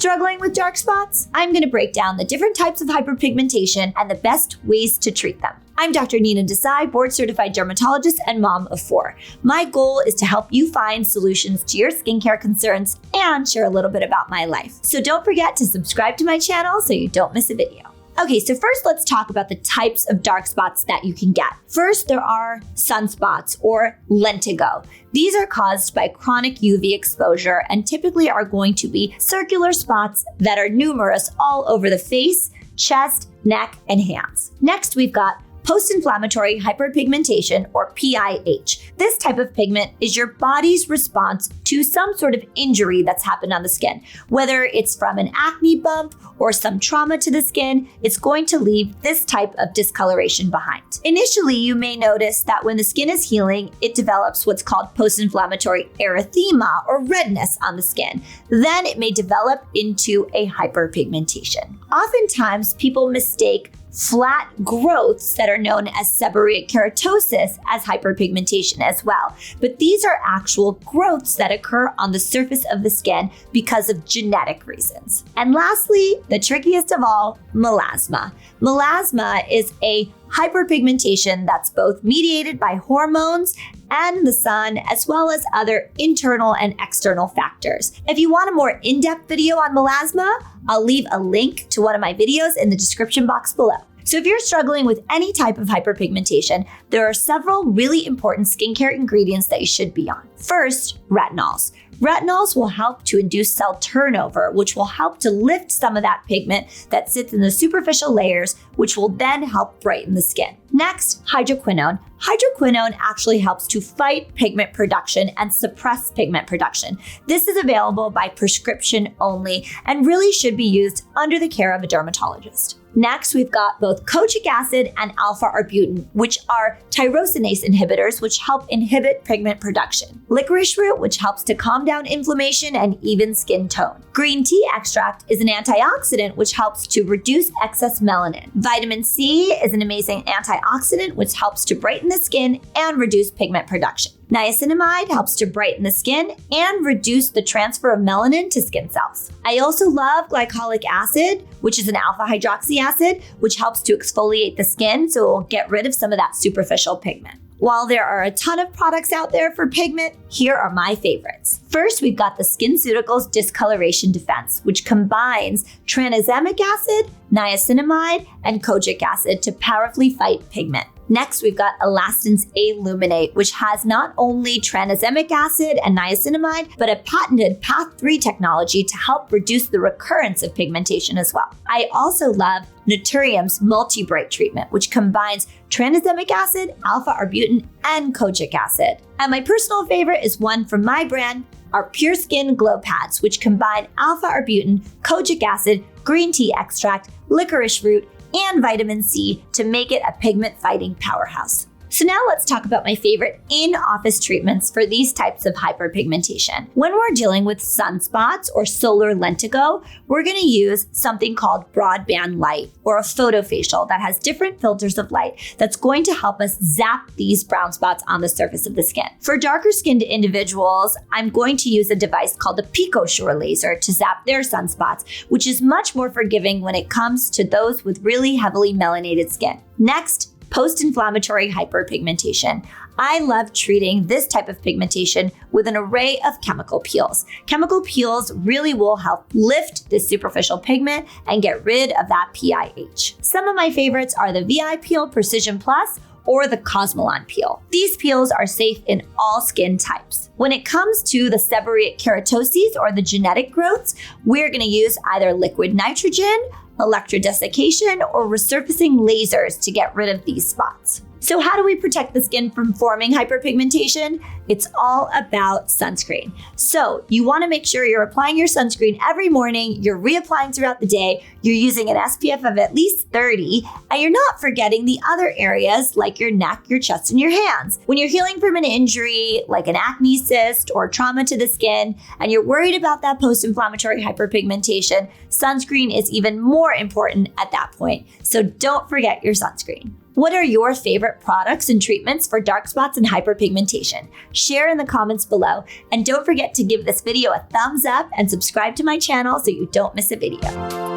Struggling with dark spots? I'm going to break down the different types of hyperpigmentation and the best ways to treat them. I'm Dr. Nina Desai, board-certified dermatologist and mom of 4. My goal is to help you find solutions to your skincare concerns and share a little bit about my life. So don't forget to subscribe to my channel so you don't miss a video. Okay, so first let's talk about the types of dark spots that you can get. First, there are sunspots or lentigo. These are caused by chronic UV exposure and typically are going to be circular spots that are numerous all over the face, chest, neck, and hands. Next, we've got post-inflammatory hyperpigmentation, or PIH. This type of pigment is your body's response to some sort of injury that's happened on the skin. Whether it's from an acne bump or some trauma to the skin, it's going to leave this type of discoloration behind. Initially, you may notice that when the skin is healing, it develops what's called post-inflammatory erythema, or redness on the skin. Then it may develop into a hyperpigmentation. Oftentimes, people mistake flat growths that are known as seborrheic keratosis as hyperpigmentation as well. But these are actual growths that occur on the surface of the skin because of genetic reasons. And lastly, the trickiest of all, melasma. Melasma is a hyperpigmentation that's both mediated by hormones and the sun, as well as other internal and external factors. If you want a more in-depth video on melasma, I'll leave a link to one of my videos in the description box below. So if you're struggling with any type of hyperpigmentation, there are several really important skincare ingredients that you should be on. First, retinols. Retinols will help to induce cell turnover, which will help to lift some of that pigment that sits in the superficial layers, which will then help brighten the skin. Next, hydroquinone. Hydroquinone actually helps to fight pigment production and suppress pigment production. This is available by prescription only and really should be used under the care of a dermatologist. Next, we've got both kojic acid and alpha-arbutin, which are tyrosinase inhibitors, which help inhibit pigment production. Licorice root, which helps to calm down inflammation and even skin tone. Green tea extract is an antioxidant, which helps to reduce excess melanin. Vitamin C is an amazing antioxidant, which helps to brighten the skin and reduce pigment production. Niacinamide helps to brighten the skin and reduce the transfer of melanin to skin cells. I also love glycolic acid, which is an alpha hydroxy acid, which helps to exfoliate the skin so it will get rid of some of that superficial pigment. While there are a ton of products out there for pigment, here are my favorites. First, we've got the SkinCeuticals Discoloration Defense, which combines tranexamic acid, niacinamide, and kojic acid to powerfully fight pigment. Next, we've got Elastance A-Luminate, which has not only tranexamic acid and niacinamide, but a patented Path 3 technology to help reduce the recurrence of pigmentation as well. I also love Naturium's Multi-Bright treatment, which combines tranexamic acid, alpha-arbutin, and kojic acid. And my personal favorite is one from my brand, our Pure Skin Glow Pads, which combine alpha-arbutin, kojic acid, green tea extract, licorice root, and vitamin C to make it a pigment-fighting powerhouse. So now let's talk about my favorite in-office treatments for these types of hyperpigmentation. When we're dealing with sunspots or solar lentigo, we're going to use something called broadband light or a photofacial that has different filters of light that's going to help us zap these brown spots on the surface of the skin. For darker skinned individuals, I'm going to use a device called the PicoSure laser to zap their sunspots, which is much more forgiving when it comes to those with really heavily melanated skin. Next, post-inflammatory hyperpigmentation. I love treating this type of pigmentation with an array of chemical peels. Chemical peels really will help lift this superficial pigment and get rid of that PIH. Some of my favorites are the VI Peel Precision Plus or the Cosmelan peel. These peels are safe in all skin types. When it comes to the seborrheic keratoses or the genetic growths, we're gonna use either liquid nitrogen, electrodesiccation, or resurfacing lasers to get rid of these spots. So how do we protect the skin from forming hyperpigmentation? It's all about sunscreen. So you want to make sure you're applying your sunscreen every morning, you're reapplying throughout the day, you're using an SPF of at least 30, and you're not forgetting the other areas like your neck, your chest, and your hands. When you're healing from an injury like an acne cyst or trauma to the skin, and you're worried about that post-inflammatory hyperpigmentation, sunscreen is even more important at that point. So don't forget your sunscreen. What are your favorite products and treatments for dark spots and hyperpigmentation? Share in the comments below. And don't forget to give this video a thumbs up and subscribe to my channel so you don't miss a video.